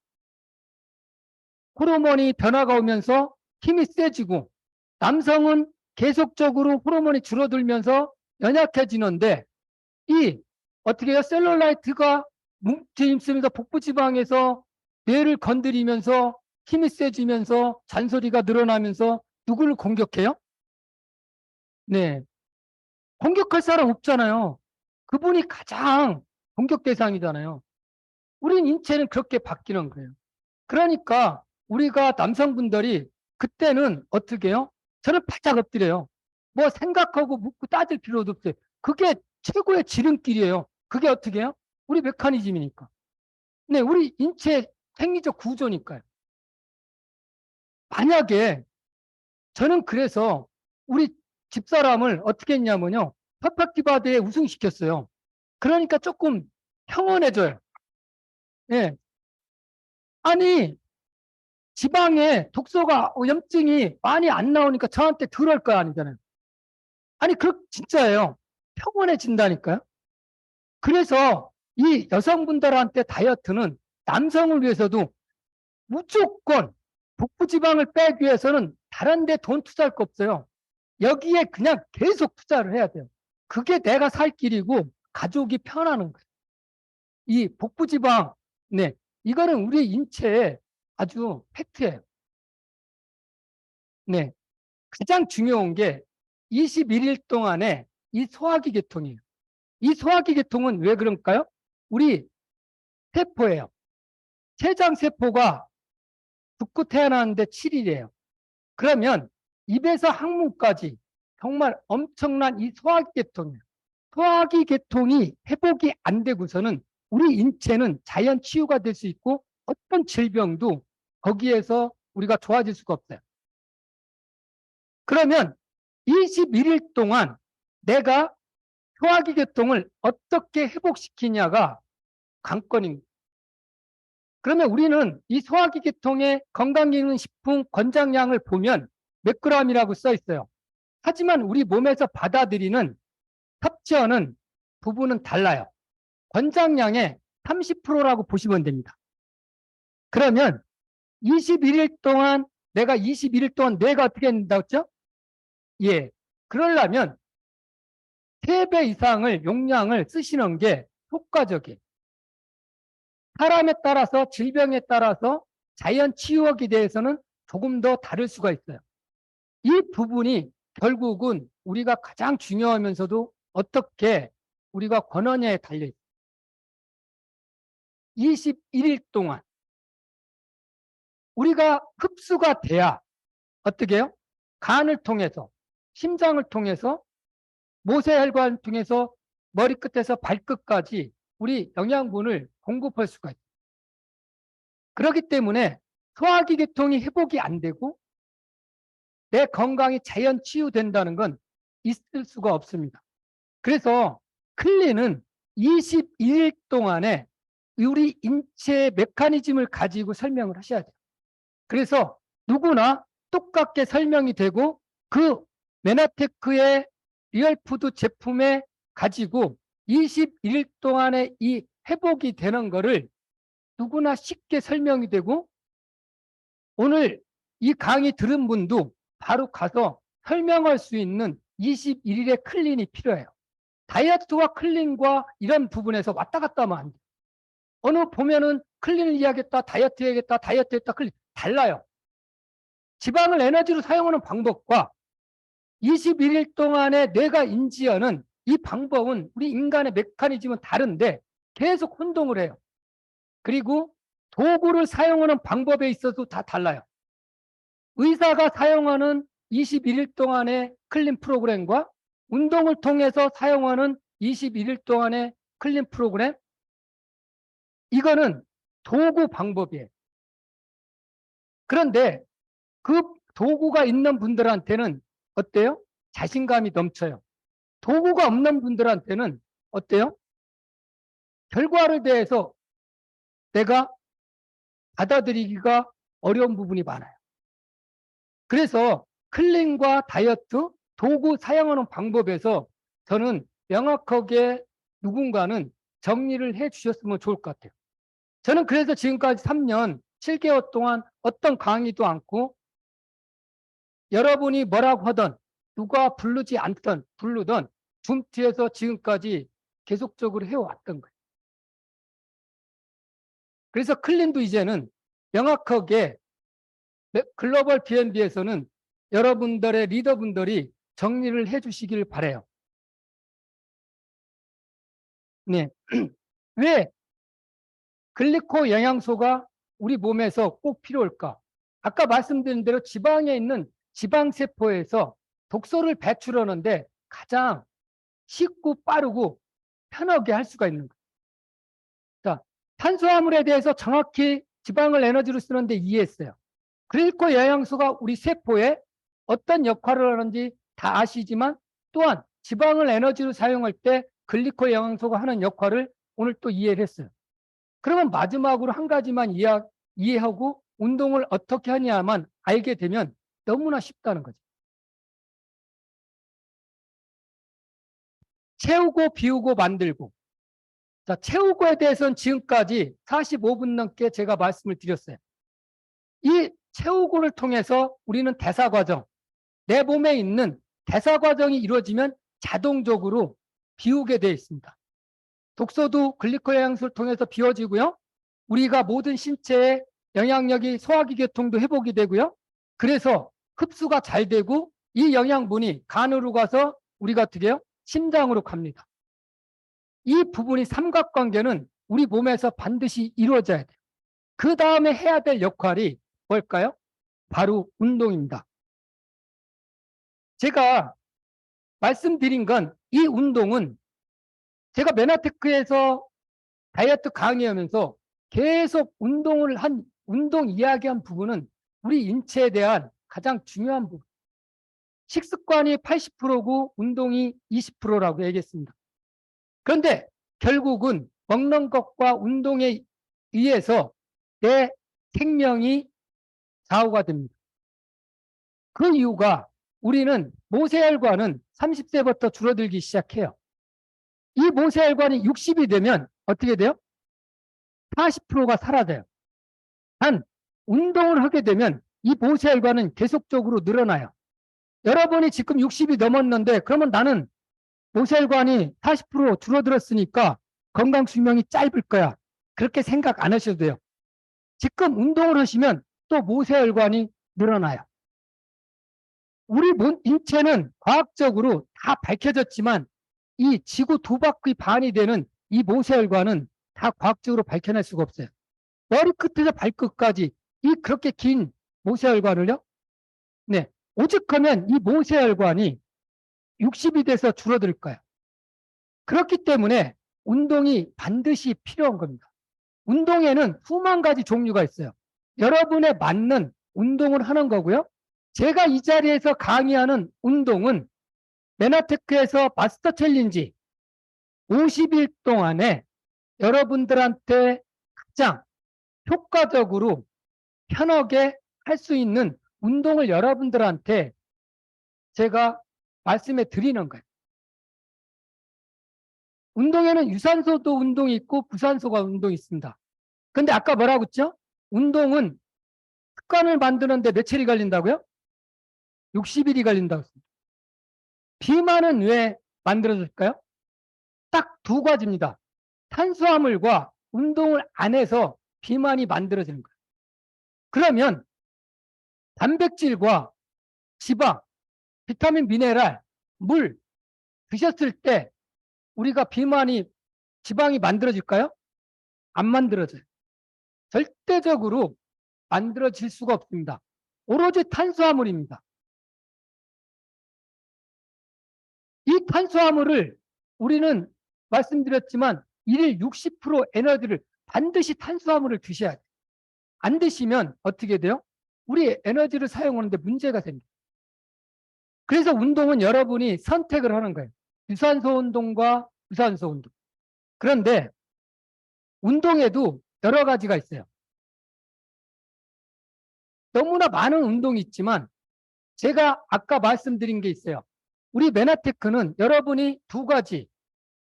호르몬이 변화가 오면서 힘이 세지고 남성은 계속적으로 호르몬이 줄어들면서 연약해지는데 이 어떻게 해요? 셀룰라이트가 뭉쳐 있으면서 복부 지방에서 뇌를 건드리면서 힘이 세지면서 잔소리가 늘어나면서 누구를 공격해요? 네. 공격할 사람 없잖아요. 그분이 가장 공격 대상이잖아요. 우린 인체는 그렇게 바뀌는 거예요. 그러니까 우리가 남성분들이 그때는 어떻게 해요? 저는 바짝 엎드려요. 뭐 생각하고 묻고 따질 필요도 없어요. 그게 최고의 지름길이에요. 그게 어떻게 해요? 우리 메커니즘이니까. 네, 우리 인체 생리적 구조니까요. 만약에 저는 그래서 우리 집사람을 어떻게 했냐면요. 퍼펙티바드에 우승시켰어요. 그러니까 조금 평온해져요. 예. 아니, 지방에 독소가 염증이 많이 안 나오니까 저한테 덜할 거 아니잖아요. 아니, 진짜예요. 평온해진다니까요. 그래서 이 여성분들한테 다이어트는 남성을 위해서도 무조건 복부 지방을 빼기 위해서는 다른 데 돈 투자할 거 없어요. 여기에 그냥 계속 투자를 해야 돼요. 그게 내가 살 길이고 가족이 편하는 거예요. 이 복부 지방, 네, 이거는 우리 인체의 아주 팩트예요. 네, 가장 중요한 게 21일 동안에 이 소화기 계통이에요. 이 소화기 계통은 왜 그럴까요? 우리 세포예요. 췌장 세포가 죽고 태어나는데 7일이에요. 그러면 입에서 항문까지 정말 엄청난 이 소화기 계통이에요. 소화기 계통이 회복이 안 되고서는 우리 인체는 자연 치유가 될 수 있고 어떤 질병도 거기에서 우리가 좋아질 수가 없어요. 그러면 21일 동안 내가 소화기 계통을 어떻게 회복시키냐가 관건입니다. 그러면 우리는 이 소화기 계통의 건강기능식품 권장량을 보면 몇 g이라고 써 있어요. 하지만 우리 몸에서 받아들이는 섭취하는 부분은 달라요. 권장량의 30%라고 보시면 됩니다. 그러면 21일 동안 내가 21일 동안 뇌가 어떻게 된다고 했죠? 예. 그러려면 3배 이상을 용량을 쓰시는 게 효과적이에요. 사람에 따라서 질병에 따라서 자연 치유하기 대해서는 조금 더 다를 수가 있어요. 이 부분이 결국은 우리가 가장 중요하면서도 어떻게 우리가 권하냐에 달려있어요. 21일 동안 우리가 흡수가 돼야 어떻게 해요? 간을 통해서 심장을 통해서 모세혈관을 통해서 머리끝에서 발끝까지 우리 영양분을 공급할 수가 있어요. 그렇기 때문에 소화기 계통이 회복이 안 되고 내 건강이 자연 치유된다는 건 있을 수가 없습니다. 그래서 클린은 21일 동안에 우리 인체의 메커니즘을 가지고 설명을 하셔야 돼요. 그래서 누구나 똑같게 설명이 되고 그 메나테크의 리얼푸드 제품에 가지고 21일 동안에 이 회복이 되는 거를 누구나 쉽게 설명이 되고 오늘 이 강의 들은 분도 바로 가서 설명할 수 있는 21일의 클린이 필요해요. 다이어트와 클린과 이런 부분에서 왔다 갔다 하면 안 돼요. 어느 보면은 클린을 이야기했다, 다이어트 해야겠다, 다이어트 했다, 클린. 달라요. 지방을 에너지로 사용하는 방법과 21일 동안에 뇌가 인지하는 이 방법은 우리 인간의 메커니즘은 다른데 계속 혼동을 해요. 그리고 도구를 사용하는 방법에 있어서 다 달라요. 의사가 사용하는 21일 동안의 클린 프로그램과 운동을 통해서 사용하는 21일 동안의 클린 프로그램, 이거는 도구 방법이에요. 그런데 그 도구가 있는 분들한테는 어때요? 자신감이 넘쳐요. 도구가 없는 분들한테는 어때요? 결과를 대해서 내가 받아들이기가 어려운 부분이 많아요. 그래서 클린과 다이어트, 도구 사용하는 방법에서 저는 명확하게 누군가는 정리를 해 주셨으면 좋을 것 같아요. 저는 그래서 지금까지 3년 7개월 동안 어떤 강의도 않고 여러분이 뭐라고 하던 누가 부르지 않던 부르던 줌티에서 지금까지 계속적으로 해왔던 거예요. 그래서 클린도 이제는 명확하게 글로벌 BNB에서는 여러분들의 리더분들이 정리를 해 주시길 바라요. 네. 왜 글리코 영양소가 우리 몸에서 꼭 필요할까? 아까 말씀드린 대로 지방에 있는 지방세포에서 독소를 배출하는데 가장 쉽고 빠르고 편하게 할 수가 있는 거예요. 자, 탄수화물에 대해서 정확히 지방을 에너지로 쓰는데 이해했어요. 글리코 영양소가 우리 세포에 어떤 역할을 하는지 다 아시지만 또한 지방을 에너지로 사용할 때 글리코 영양소가 하는 역할을 오늘 또 이해를 했어요. 그러면 마지막으로 한 가지만 이해하고 운동을 어떻게 하냐만 알게 되면 너무나 쉽다는 거죠. 채우고 비우고 만들고. 자, 채우고에 대해서는 지금까지 45분 넘게 제가 말씀을 드렸어요. 이 채우고를 통해서 우리는 대사 과정, 내 몸에 있는 대사 과정이 이루어지면 자동적으로 비우게 되어 있습니다. 독소도 글리코 영양소를 통해서 비워지고요. 우리가 모든 신체의 영양력이 소화기 계통도 회복이 되고요. 그래서 흡수가 잘 되고 이 영양분이 간으로 가서 우리가 어떻게 해요? 심장으로 갑니다. 이 부분이 삼각관계는 우리 몸에서 반드시 이루어져야 돼요. 그 다음에 해야 될 역할이 뭘까요? 바로 운동입니다. 제가 말씀드린 건 이 운동은 제가 메나테크에서 다이어트 강의하면서 계속 운동 이야기한 부분은 우리 인체에 대한 가장 중요한 부분. 식습관이 80%고 운동이 20%라고 얘기했습니다. 그런데 결국은 먹는 것과 운동에 의해서 내 생명이 좌우가 됩니다. 그 이유가 우리는 모세혈관은 30세부터 줄어들기 시작해요. 이 모세혈관이 60이 되면 어떻게 돼요? 40%가 사라져요. 단 운동을 하게 되면 이 모세혈관은 계속적으로 늘어나요. 여러분이 지금 60이 넘었는데 그러면 나는 모세혈관이 40% 줄어들었으니까 건강 수명이 짧을 거야. 그렇게 생각 안 하셔도 돼요. 지금 운동을 하시면 또 모세혈관이 늘어나요. 우리 인체는 과학적으로 다 밝혀졌지만 이 지구 두 바퀴 반이 되는 이 모세혈관은 다 과학적으로 밝혀낼 수가 없어요. 머리끝에서 발끝까지 이 그렇게 긴 모세혈관을요. 네, 오죽하면 이 모세혈관이 60이 돼서 줄어들 거예요. 그렇기 때문에 운동이 반드시 필요한 겁니다. 운동에는 수만 가지 종류가 있어요. 여러분에 맞는 운동을 하는 거고요. 제가 이 자리에서 강의하는 운동은 메나테크에서 마스터 챌린지 50일 동안에 여러분들한테 가장 효과적으로 편하게 할 수 있는 운동을 여러분들한테 제가 말씀해 드리는 거예요. 운동에는 유산소도 운동이 있고 부산소가 운동이 있습니다. 근데 아까 뭐라고 했죠? 운동은 습관을 만드는데 며칠이 걸린다고요? 60일이 걸린다고 했습니다. 비만은 왜 만들어질까요? 딱 두 가지입니다. 탄수화물과 운동을 안 해서 비만이 만들어지는 거예요. 그러면 단백질과 지방, 비타민, 미네랄, 물 드셨을 때 우리가 지방이 만들어질까요? 안 만들어져요. 절대적으로 만들어질 수가 없습니다. 오로지 탄수화물입니다. 이 탄수화물을 우리는 말씀드렸지만 일일 60% 에너지를 반드시 탄수화물을 드셔야 돼요. 안 드시면 어떻게 돼요? 우리 에너지를 사용하는데 문제가 생겨요. 그래서 운동은 여러분이 선택을 하는 거예요. 유산소 운동과 무산소 운동. 그런데 운동에도 여러 가지가 있어요. 너무나 많은 운동이 있지만 제가 아까 말씀드린 게 있어요. 우리 메나테크는 여러분이 두 가지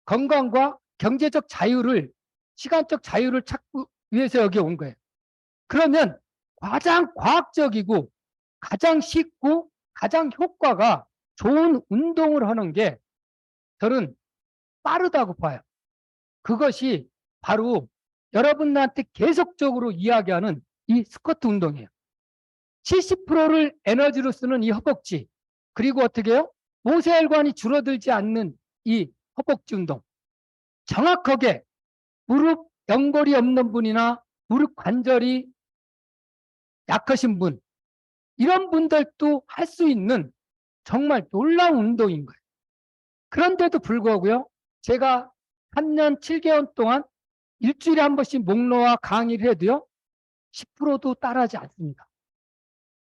건강과 경제적 자유를 시간적 자유를 찾기 위해서 여기 온 거예요. 그러면 가장 과학적이고 가장 쉽고 가장 효과가 좋은 운동을 하는 게 저는 빠르다고 봐요. 그것이 바로 여러분한테 계속적으로 이야기하는 이 스쿼트 운동이에요. 70%를 에너지로 쓰는 이 허벅지, 그리고 어떻게 해요? 모세혈관이 줄어들지 않는 이 허벅지 운동. 정확하게 무릎 연골이 없는 분이나 무릎 관절이 약하신 분, 이런 분들도 할 수 있는 정말 놀라운 운동인 거예요. 그런데도 불구하고요, 제가 3년 7개월 동안 일주일에 한 번씩 목로와 강의를 해도요, 10%도 따라하지 않습니다.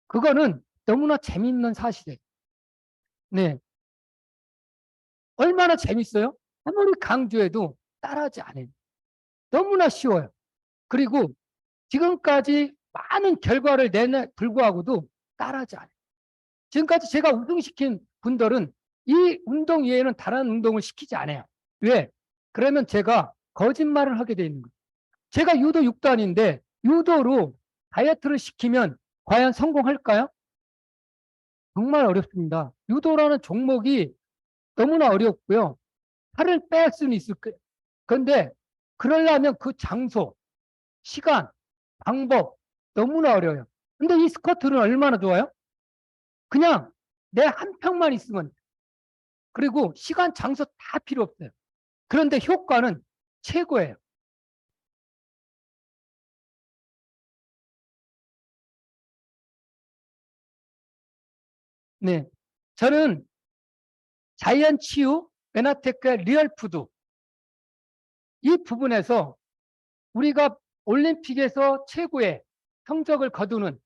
그거는 너무나 재밌는 사실이에요. 네. 얼마나 재밌어요? 아무리 강조해도 따라하지 않아요. 너무나 쉬워요. 그리고 지금까지 많은 결과를 내내 불구하고도 따라하지 않아요. 지금까지 제가 우승시킨 분들은 이 운동 외에는 다른 운동을 시키지 않아요. 왜? 그러면 제가 거짓말을 하게 돼 있는 거예요. 제가 유도 6단인데 유도로 다이어트를 시키면 과연 성공할까요? 정말 어렵습니다. 유도라는 종목이 너무나 어렵고요. 살을 뺄 수는 있을 거예요. 그런데 그러려면 그 장소, 시간, 방법 너무나 어려워요. 근데 이 스쿼트는 얼마나 좋아요? 그냥 내 한 평만 있으면, 그리고 시간, 장소 다 필요 없어요. 그런데 효과는 최고예요. 네. 저는 자이언 치유, 베나테크 리얼푸드 이 부분에서 우리가 올림픽에서 최고의 성적을 거두는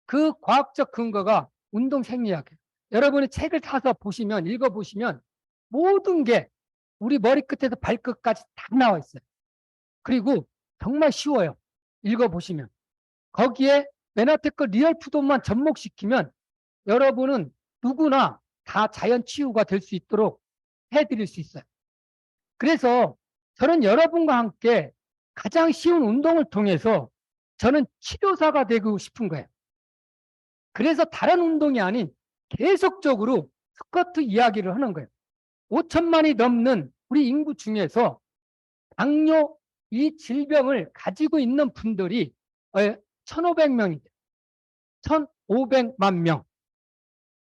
그 과학적 근거가 운동 생리학이에요. 여러분이 책을 사서 보시면, 읽어보시면 모든 게 우리 머리끝에서 발끝까지 다 나와 있어요. 그리고 정말 쉬워요. 읽어보시면. 거기에 메나테크 리얼푸드만 접목시키면 여러분은 누구나 다 자연 치유가 될 수 있도록 해드릴 수 있어요. 그래서 저는 여러분과 함께 가장 쉬운 운동을 통해서 저는 치료사가 되고 싶은 거예요. 그래서 다른 운동이 아닌 계속적으로 스쿼트 이야기를 하는 거예요. 5천만이 넘는 우리 인구 중에서 당뇨 이 질병을 가지고 있는 분들이 1,500명이 돼요. 1,500만 명.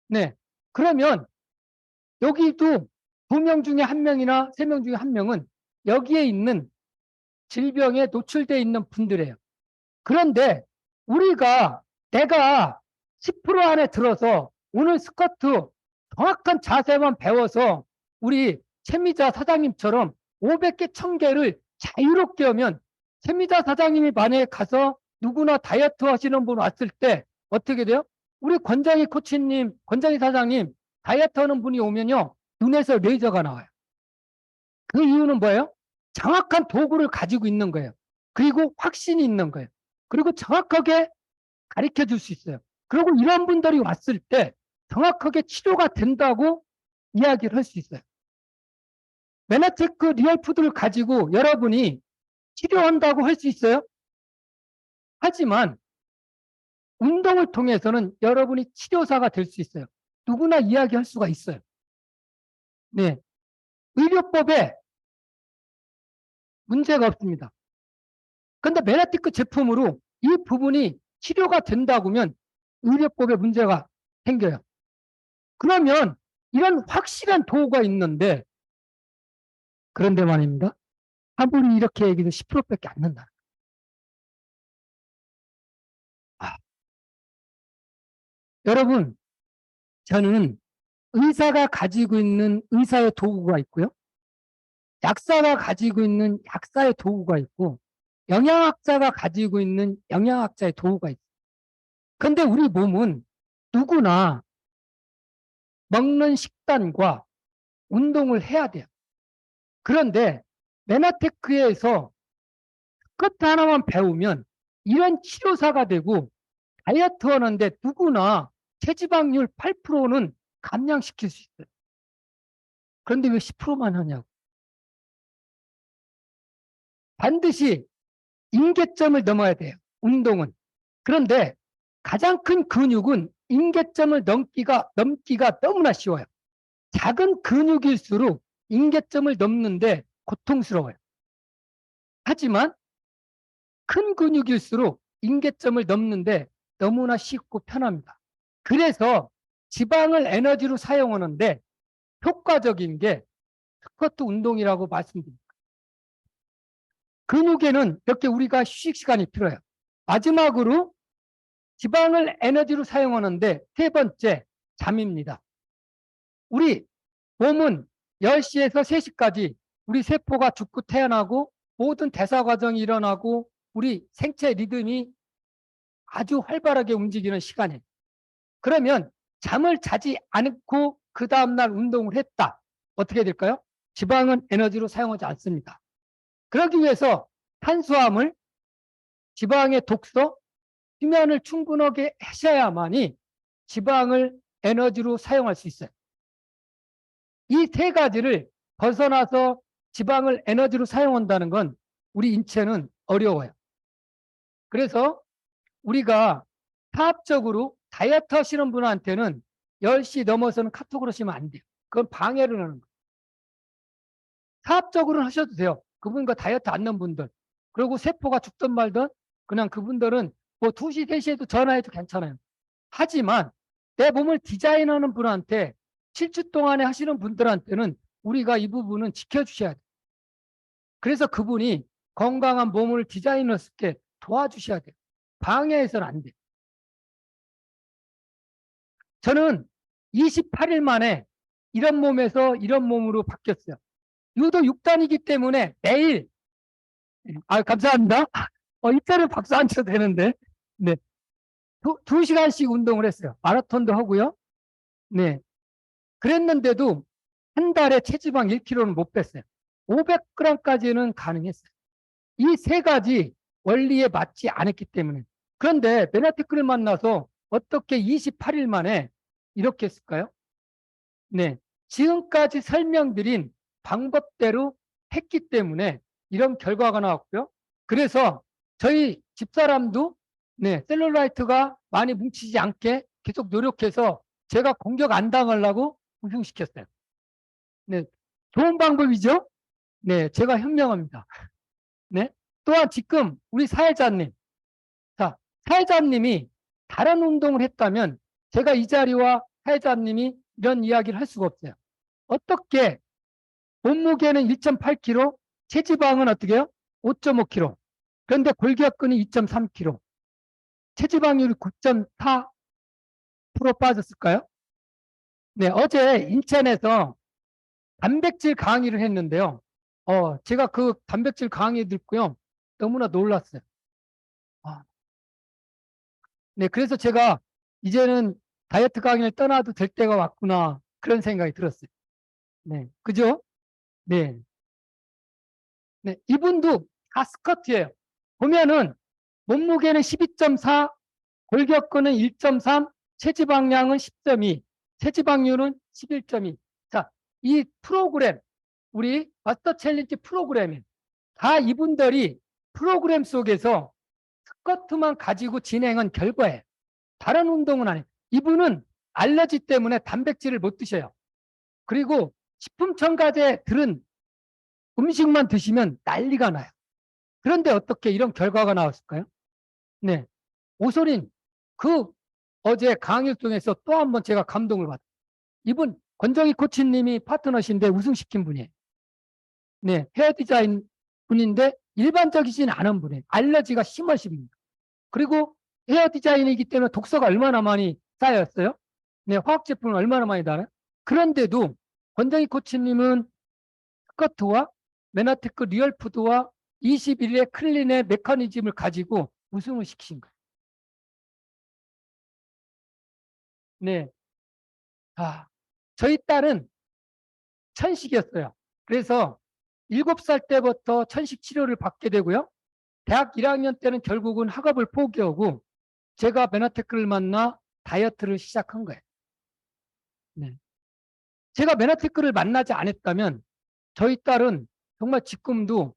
네. 그러면 여기도 2명 중에 1명이나 3명 중에 1명은 여기에 있는 질병에 노출되어 있는 분들이에요. 그런데 우리가 내가 10% 안에 들어서 오늘 스쿼트 정확한 자세만 배워서 우리 최미자 사장님처럼 500개, 1000개를 자유롭게 하면 최미자 사장님이 만약에 가서 누구나 다이어트 하시는 분 왔을 때 어떻게 돼요? 우리 권장희 코치님, 권장희 사장님 다이어트 하는 분이 오면요, 눈에서 레이저가 나와요. 그 이유는 뭐예요? 정확한 도구를 가지고 있는 거예요. 그리고 확신이 있는 거예요. 그리고 정확하게 가르쳐 줄 수 있어요. 그리고 이런 분들이 왔을 때 정확하게 치료가 된다고 이야기를 할 수 있어요. 메나테크 리얼푸드를 가지고 여러분이 치료한다고 할 수 있어요? 하지만 운동을 통해서는 여러분이 치료사가 될 수 있어요. 누구나 이야기할 수가 있어요. 네. 의료법에 문제가 없습니다. 그런데 메나테크 제품으로 이 부분이 치료가 된다고 하면 의료법에 문제가 생겨요. 그러면 이런 확실한 도구가 있는데, 그런데 말입니다. 아무리 이렇게 얘기해도 10%밖에 안 난다. 여러분, 저는 의사가 가지고 있는 의사의 도구가 있고요. 약사가 가지고 있는 약사의 도구가 있고, 영양학자가 가지고 있는 영양학자의 도구가 있어요. 근데 우리 몸은 누구나 먹는 식단과 운동을 해야 돼요. 그런데 메나테크에서 스쿼트 하나만 배우면 이런 치료사가 되고 다이어트 하는데 누구나 체지방률 8%는 감량시킬 수 있어요. 그런데 왜 10%만 하냐고. 반드시 임계점을 넘어야 돼요. 운동은. 그런데 가장 큰 근육은 임계점을 넘기가 너무나 쉬워요. 작은 근육일수록 임계점을 넘는데 고통스러워요. 하지만 큰 근육일수록 임계점을 넘는데 너무나 쉽고 편합니다. 그래서 지방을 에너지로 사용하는데 효과적인 게 스쿼트 운동이라고 말씀드립니다. 근육에는 이렇게 우리가 휴식 시간이 필요해요. 마지막으로 지방을 에너지로 사용하는데 세 번째, 잠입니다. 우리 몸은 10시에서 3시까지 우리 세포가 죽고 태어나고 모든 대사 과정이 일어나고 우리 생체 리듬이 아주 활발하게 움직이는 시간이에요. 그러면 잠을 자지 않고 그 다음날 운동을 했다. 어떻게 될까요? 지방은 에너지로 사용하지 않습니다. 그러기 위해서 탄수화물, 지방의 독소, 수면을 충분하게 하셔야만이 지방을 에너지로 사용할 수 있어요. 이 세 가지를 벗어나서 지방을 에너지로 사용한다는 건 우리 인체는 어려워요. 그래서 우리가 사업적으로 다이어트 하시는 분한테는 10시 넘어서는 카톡을 하시면 안 돼요. 그건 방해를 하는 거예요. 사업적으로는 하셔도 돼요. 그분과 다이어트 않는 분들. 그리고 세포가 죽든 말든 그냥 그분들은 뭐 2시, 3시에도 전화해도 괜찮아요. 하지만 내 몸을 디자인하는 분한테 7주 동안에 하시는 분들한테는 우리가 이 부분은 지켜주셔야 돼요. 그래서 그분이 건강한 몸을 디자인할 수 있게 도와주셔야 돼요. 방해해서는 안 돼요. 저는 28일 만에 이런 몸에서 이런 몸으로 바뀌었어요. 유도 6단이기 때문에 매일, 감사합니다. 이때는 박수 안 쳐도 되는데, 네. 2시간씩 운동을 했어요. 마라톤도 하고요. 네. 그랬는데도 한 달에 체지방 1kg는 못 뺐어요. 500g까지는 가능했어요. 이 세 가지 원리에 맞지 않았기 때문에. 그런데 베나티크를 만나서 어떻게 28일 만에 이렇게 했을까요? 네. 지금까지 설명드린 방법대로 했기 때문에 이런 결과가 나왔고요. 그래서 저희 집사람도 네, 셀룰라이트가 많이 뭉치지 않게 계속 노력해서 제가 공격 안 당하려고 우승시켰어요. 네. 좋은 방법이죠? 네. 제가 현명합니다. 네. 또한 지금 우리 사회자님, 자, 사회자님이 다른 운동을 했다면 제가 이 자리와 사회자님이 이런 이야기를 할 수가 없어요. 어떻게 몸무게는 1.8kg, 체지방은 어떻게 해요? 5.5kg. 그런데 골격근이 2.3kg. 체지방률이 9.4% 빠졌을까요? 네, 어제 인천에서 단백질 강의를 했는데요. 제가 그 단백질 강의 듣고요. 너무나 놀랐어요. 네, 그래서 제가 이제는 다이어트 강의를 떠나도 될 때가 왔구나. 그런 생각이 들었어요. 네, 그죠? 네. 네, 이분도 다 스쿼트예요. 보면은 몸무게는 12.4, 골격근은 1.3, 체지방량은 10.2, 체지방률은 11.2. 자, 이 프로그램, 우리 마스터 챌린지 프로그램이 다 이분들이 프로그램 속에서 스쿼트만 가지고 진행한 결과예요. 다른 운동은 아니에요. 이분은 알러지 때문에 단백질을 못 드셔요. 그리고 식품 첨가제 들은 음식만 드시면 난리가 나요. 그런데 어떻게 이런 결과가 나왔을까요? 네. 오소린, 그 어제 강의를 통해서 또 한 번 제가 감동을 받아요. 이분, 권정희 코치님이 파트너신데 우승시킨 분이에요. 네. 헤어 디자인 분인데 일반적이진 않은 분이에요. 알러지가 심하신 분. 그리고 헤어 디자인이기 때문에 독소가 얼마나 많이 쌓였어요? 네. 화학 제품을 얼마나 많이 달아요? 그런데도 권정희 코치님은 스커트와 메나테크 리얼푸드와 21일의 클린의 메커니즘을 가지고 우승을 시키신 거예요. 네. 저희 딸은 천식이었어요. 그래서 7살 때부터 천식 치료를 받게 되고요. 대학 1학년 때는 결국은 학업을 포기하고 제가 메나테크를 만나 다이어트를 시작한 거예요. 네. 제가 메나테크를 만나지 않았다면 저희 딸은 정말 지금도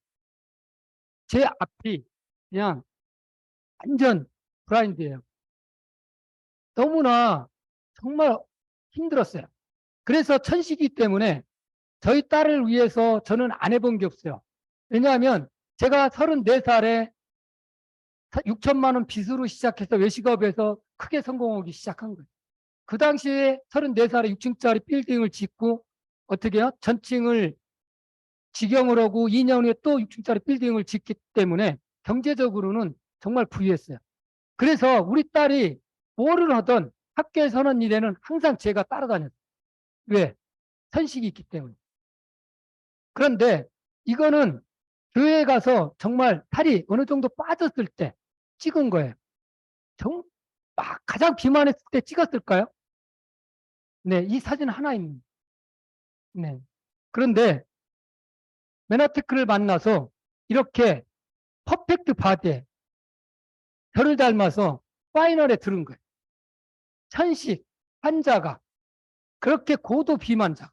제 앞이 그냥 완전 브라인드예요. 너무나 정말 힘들었어요. 그래서 천식이기 때문에 저희 딸을 위해서 저는 안 해본 게 없어요. 왜냐하면 제가 34살에 6천만 원 빚으로 시작해서 외식업에서 크게 성공하기 시작한 거예요. 그 당시에 34살에 6층짜리 빌딩을 짓고 어떻게 해요? 전층을 직영을 하고 2년 후에 또 6층짜리 빌딩을 짓기 때문에 경제적으로는 정말 부유했어요. 그래서 우리 딸이 뭐를 하든 학교에서 하는 일에는 항상 제가 따라다녔어요. 왜? 선식이 있기 때문에. 그런데 이거는 교회에 가서 정말 살이 어느 정도 빠졌을 때 찍은 거예요. 막 가장 비만했을 때 찍었을까요? 네, 이 사진 하나입니다. 네. 그런데 맨하테크를 만나서 이렇게 퍼펙트 바디에 저를 닮아서 파이널에 들은 거예요. 천식 환자가 그렇게 고도 비만자가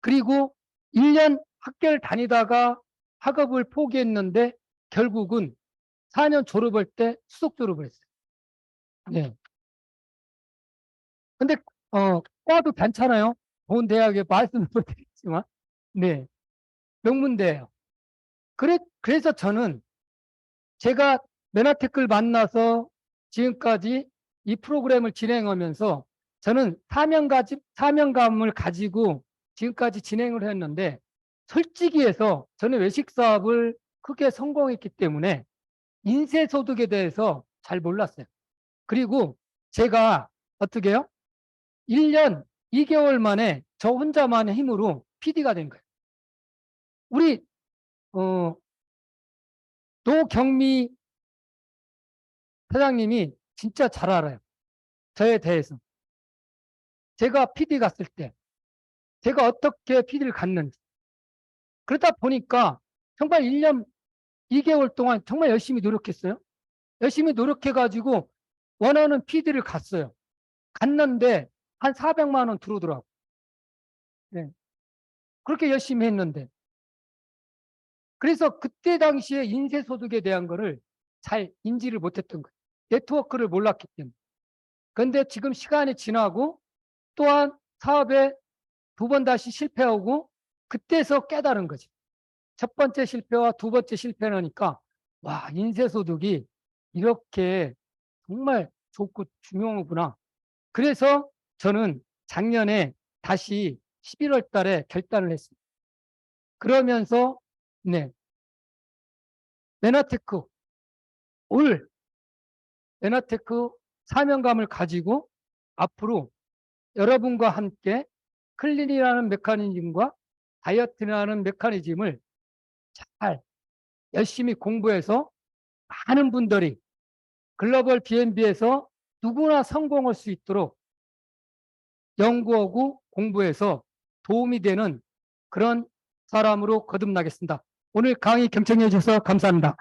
그리고 1년 학교를 다니다가 학업을 포기했는데 결국은 4년 졸업할 때 수석 졸업을 했어요. 네. 근데 과도 괜찮아요. 좋은 대학에 말씀을 못 드리지만 네. 명문대예요. 그래서 저는 제가 맨하테크를 만나서 지금까지 이 프로그램을 진행하면서 저는 사명감을 가지고 지금까지 진행을 했는데 솔직히 해서 저는 외식 사업을 크게 성공했기 때문에 인쇄소득에 대해서 잘 몰랐어요. 그리고 제가 어떻게 해요? 1년 2개월 만에 저 혼자만의 힘으로 PD가 된 거예요. 우리 노경미 사장님이 진짜 잘 알아요. 저에 대해서. 제가 PD 갔을 때 제가 어떻게 PD를 갔는지. 그러다 보니까 정말 1년 2개월 동안 정말 열심히 노력했어요. 열심히 노력해가지고 원하는 PD를 갔어요. 갔는데 한 400만 원 들어오더라고. 네. 그렇게 열심히 했는데. 그래서 그때 당시에 인쇄소득에 대한 거를 잘 인지를 못했던 거예요. 네트워크를 몰랐기 때문에. 그런데 지금 시간이 지나고 또한 사업에 2번 다시 실패하고 그때서 깨달은 거지. 첫 번째 실패와 2번째 실패를 하니까 와, 인쇄소득이 이렇게 정말 좋고 중요하구나. 그래서 저는 작년에 다시 11월 달에 결단을 했습니다. 그러면서 네, 맨하테크 올 맨하테크 사명감을 가지고 앞으로 여러분과 함께 클린이라는 메커니즘과 다이어트라는 메커니즘을 잘 열심히 공부해서 많은 분들이 글로벌 B&B에서 누구나 성공할 수 있도록 연구하고 공부해서 도움이 되는 그런 사람으로 거듭나겠습니다. 오늘 강의 경청해 주셔서 감사합니다.